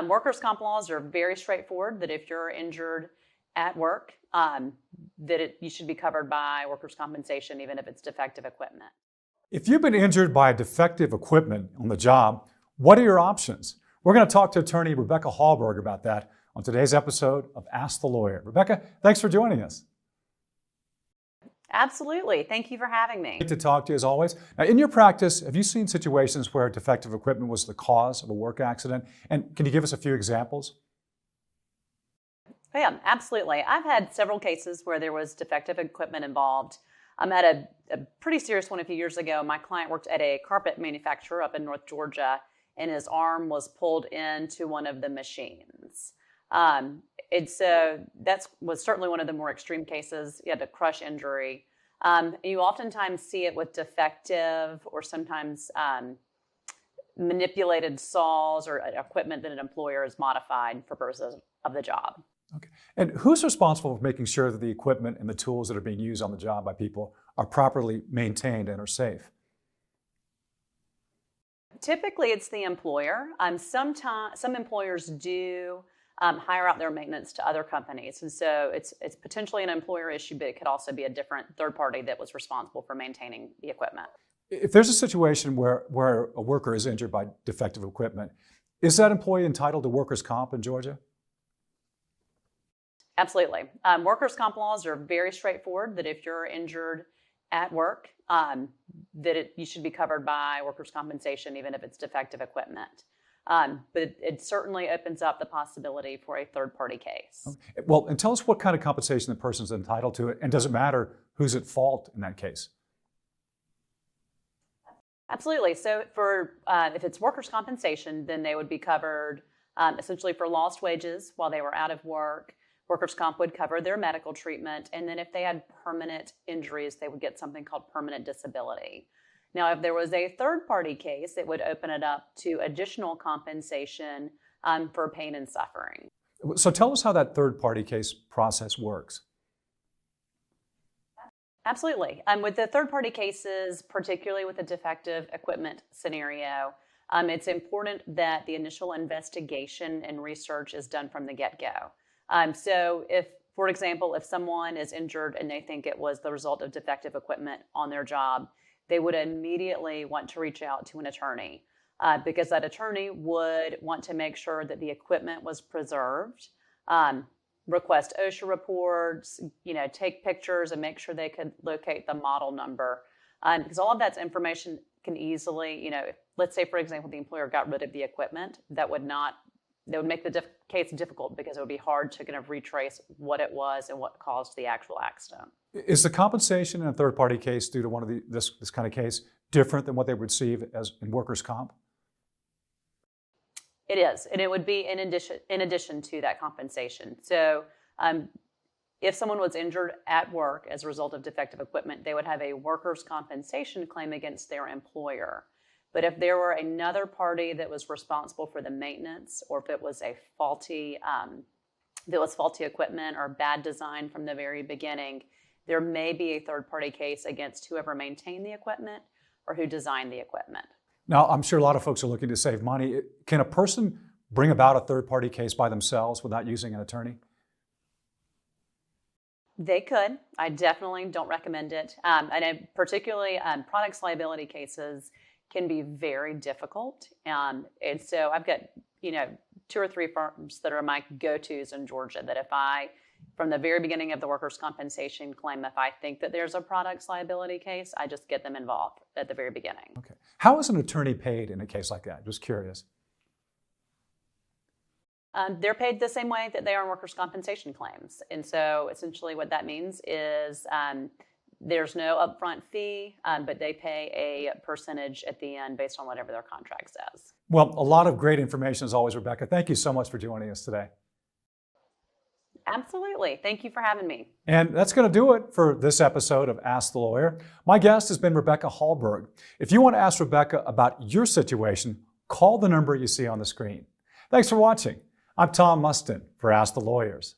Workers' comp laws are very straightforward, that if you're injured at work, you should be covered by workers' compensation, even if it's defective equipment. If you've been injured by defective equipment on the job, what are your options? We're going to talk to attorney Rebecca Halberg about that on today's episode of Ask the Lawyer. Rebecca, thanks for joining us. Absolutely. Thank you for having me. Great to talk to you as always. Now, in your practice, have you seen situations where defective equipment was the cause of a work accident? And can you give us a few examples? Oh, yeah, absolutely. I've had several cases where there was defective equipment involved. I had a pretty serious one a few years ago. My client worked at a carpet manufacturer up in North Georgia, and his arm was pulled into one of the machines. That was certainly one of the more extreme cases. He had a crush injury. You oftentimes see it with defective or sometimes manipulated saws or equipment that an employer has modified for purposes of the job. Okay. And who's responsible for making sure that the equipment and the tools that are being used on the job by people are properly maintained and are safe? Typically, it's the employer. Some employers do hire out their maintenance to other companies, and so it's potentially an employer issue, but it could also be a different third party that was responsible for maintaining the equipment. If there's a situation where a worker is injured by defective equipment, is that employee entitled to workers' comp in Georgia? Absolutely. Workers' comp laws are very straightforward, that if you're injured at work, you should be covered by workers' compensation, even if it's defective equipment. But it certainly opens up the possibility for a third-party case. Okay. Well, and tell us what kind of compensation the person's entitled to, and does it matter who's at fault in that case? Absolutely. So if it's workers' compensation, then they would be covered essentially for lost wages while they were out of work. Workers' comp would cover their medical treatment, and then if they had permanent injuries, they would get something called permanent disability. Now, if there was a third-party case, it would open it up to additional compensation for pain and suffering. So tell us how that third-party case process works. Absolutely. With the third-party cases, particularly with the defective equipment scenario, it's important that the initial investigation and research is done from the get-go. So if, for example, if someone is injured and they think it was the result of defective equipment on their job, they would immediately want to reach out to an attorney because that attorney would want to make sure that the equipment was preserved, request OSHA reports, take pictures and make sure they could locate the model number. Because all of that information can easily, let's say, for example, the employer got rid of the equipment, that would make the case difficult because it would be hard to kind of retrace what it was and what caused the actual accident. Is the compensation in a third-party case due to one of this kind of case different than what they would receive as in workers' comp? It is, and it would be in addition to that compensation. So if someone was injured at work as a result of defective equipment, they would have a workers' compensation claim against their employer. But if there were another party that was responsible for the maintenance, or if it was a faulty equipment or bad design from the very beginning, there may be a third-party case against whoever maintained the equipment or who designed the equipment. Now, I'm sure a lot of folks are looking to save money. Can a person bring about a third-party case by themselves without using an attorney? They could. I definitely don't recommend it. And particularly products liability cases can be very difficult. And so I've got, 2 or 3 firms that are my go-tos in Georgia that if from the very beginning of the workers' compensation claim, if I think that there's a products liability case, I just get them involved at the very beginning. Okay. How is an attorney paid in a case like that? Just curious. They're paid the same way that they are in workers' compensation claims. And so essentially what that means is there's no upfront fee, but they pay a percentage at the end based on whatever their contract says. Well, a lot of great information as always, Rebecca. Thank you so much for joining us today. Absolutely. Thank you for having me. And that's going to do it for this episode of Ask the Lawyer. My guest has been Rebecca Halberg. If you want to ask Rebecca about your situation, call the number you see on the screen. Thanks for watching. I'm Tom Mustin for Ask the Lawyers.